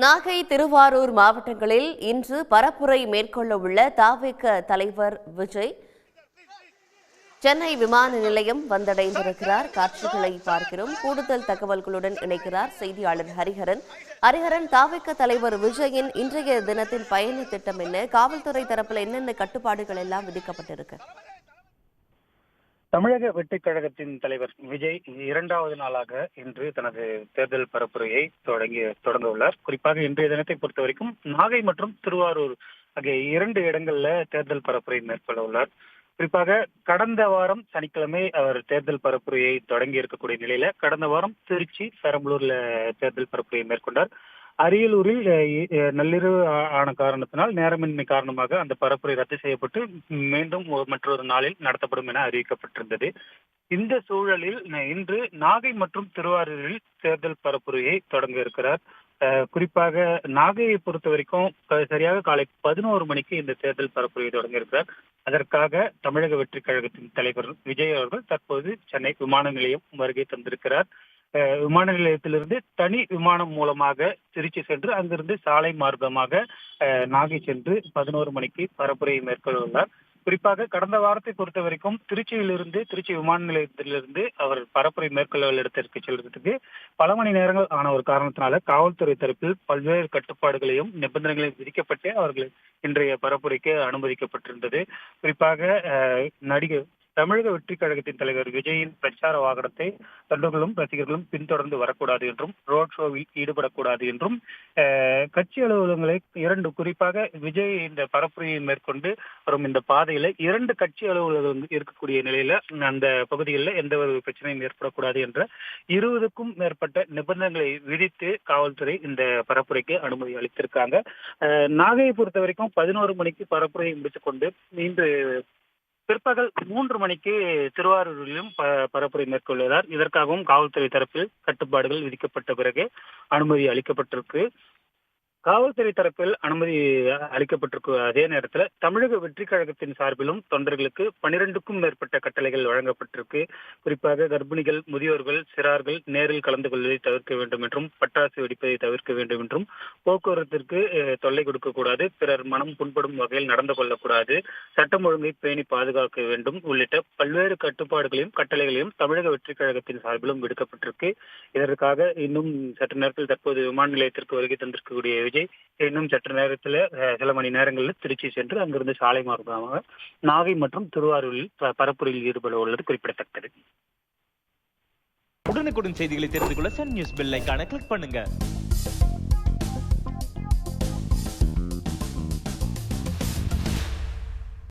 நாகை, திருவாரூர் மாவட்டங்களில் இன்று பரப்புரை மேற்கொள்ள உள்ள தவிக தலைவர் விஜய் சென்னை விமான நிலையம் வந்தடைந்திருக்கிறார். காட்சிகளை பார்க்கிறோம். கூடுதல் தகவல்களுடன் இணைக்கிறார் செய்தியாளர் ஹரிஹரன். தவிக தலைவர் விஜயின் இன்றைய தினத்தின் பயண திட்டம் என்ன? காவல்துறை தரப்பில் என்னென்ன கட்டுப்பாடுகள் எல்லாம் விதிக்கப்பட்டிருக்கு? தமிழக வெற்றிக் கழகத்தின் தலைவர் விஜய் இரண்டாவது நாளாக இன்று தனது தேர்தல் பரப்புரையை தொடங்க உள்ளார். குறிப்பாக இன்றைய தினத்தை பொறுத்த வரைக்கும் நாகை மற்றும் திருவாரூர் ஆகிய இரண்டு இடங்கள்ல தேர்தல் பரப்புரை மேற்கொள்ள உள்ளார். குறிப்பாக கடந்த வாரம் சனிக்கிழமை அவர் தேர்தல் பரப்புரையை தொடங்கி இருக்கக்கூடிய நிலையில கடந்த வாரம் திருச்சி, பெரம்பலூர்ல தேர்தல் பரப்புரையை மேற்கொண்டார். அரியலூரில் நள்ளிரவு ஆன காரணத்தினால் நேரமின்மை காரணமாக அந்த பரப்புரை ரத்து செய்யப்பட்டு மீண்டும் மற்றொரு நாளில் நடத்தப்படும் என அறிவிக்கப்பட்டிருந்தது. இந்த சூழலில் இன்று நாகை மற்றும் திருவாரூரில் தேர்தல் பரப்புரையை தொடங்க இருக்கிறார். குறிப்பாக நாகையை பொறுத்த வரைக்கும் சரியாக காலை 11 மணிக்கு இந்த தேர்தல் பரப்புரையை தொடங்க இருக்கிறார். அதற்காக தமிழக வெற்றிக் கழகத்தின் தலைவர் விஜய் அவர்கள் தற்போது சென்னை விமான நிலையம் வருகை தந்திருக்கிறார். விமான நிலையத்திலிருந்து தனி விமானம் மூலமாக திருச்சி சென்று அங்கிருந்து சாலை மார்க்கமாக நாகை சென்று 11 மணிக்கு பரப்புரையை மேற்கொள்ள உள்ளார். குறிப்பாக கடந்த வாரத்தை பொறுத்த வரைக்கும் திருச்சி விமான நிலையத்திலிருந்து அவர் பரப்புரை மேற்கொள்ள இடத்திற்கு செல்வதற்கு பல மணி நேரங்கள் ஆன ஒரு காரணத்தினால காவல்துறை தரப்பில் பல்வேறு கட்டுப்பாடுகளையும் நிபந்தனைகளையும் விதிக்கப்பட்டு அவர்கள் இன்றைய பரப்புரைக்கு அனுமதிக்கப்பட்டிருந்தது. குறிப்பாக தமிழக வெற்றிக் கழகத்தின் தலைவர் விஜயின் பிரச்சார வாகனத்தை தொண்டர்களும் ரசிகர்களும் பின்தொடர்ந்து வரக்கூடாது என்றும் ரோட் ஷோவில் ஈடுபடக்கூடாது என்றும் கட்சி அலுவலகங்களை குறிப்பாக விஜய் இந்த பரப்புரையை மேற்கொண்டு வரும் இந்த பாதையில 2 கட்சி அலுவலகங்கள் இருக்கக்கூடிய நிலையில அந்த பகுதிகளில் எந்த ஒரு பிரச்சனையும் ஏற்படக்கூடாது என்ற 20க்கும் மேற்பட்ட நிபந்தனைகளை விதித்து காவல்துறை இந்த பரப்புரைக்கு அனுமதி அளித்திருக்காங்க. நாகையை பொறுத்த வரைக்கும் 11 மணிக்கு பரப்புரையை முடித்துக் கொண்டு இன்று பிற்பகல் 3 மணிக்கு திருவாரூரிலும் பரப்புரை மேற்கொள்கிறார். இதற்காகவும் காவல்துறை தரப்பில் கட்டுப்பாடுகள் விதிக்கப்பட்ட பிறகு அனுமதி அளிக்கப்பட்டிருக்கு. காவல்துறை தரப்பில் அனுமதி அளிக்கப்பட்டிருக்கும் அதே நேரத்தில் தமிழக வெற்றிக் கழகத்தின் சார்பிலும் தொண்டர்களுக்கு 12க்கும் மேற்பட்ட கட்டளைகள் வழங்கப்பட்டிருக்கு. குறிப்பாக கர்ப்பிணிகள், முதியோர்கள், சிறார்கள் நேரில் கலந்து கொள்வதை தவிர்க்க வேண்டும் என்றும், பட்டாசு வெடிப்பதை தவிர்க்க வேண்டும் என்றும், போக்குவரத்திற்கு தொல்லை கொடுக்கக்கூடாது, பிறர் மனம் புண்படும் வகையில் நடந்து கொள்ளக்கூடாது, சட்டம் ஒழுங்கை பேணி பாதுகாக்க வேண்டும் உள்ளிட்ட பல்வேறு கட்டுப்பாடுகளையும் கட்டளைகளையும் தமிழக வெற்றிக் கழகத்தின் சார்பிலும் விடுக்கப்பட்டிருக்கு. இதற்காக இன்னும் சற்று நேரத்தில் தற்போது விமான நிலையத்திற்கு வருகை தந்திருக்கக்கூடிய விஜய் இன்னும் சற்று நேரத்தில் சில மணி நேரங்களில் திருச்சி சென்று அங்கிருந்து சாலை மார்க்கமாக நாகை மற்றும் திருவாரூரில் பரப்புரையில் ஈடுபட உள்ளது குறிப்பிடத்தக்கது. உடனுக்குடன் செய்திகளை தெரிந்து கொள்ள சன் நியூஸ் பெல் ஐகானை கிளிக் பண்ணுங்க.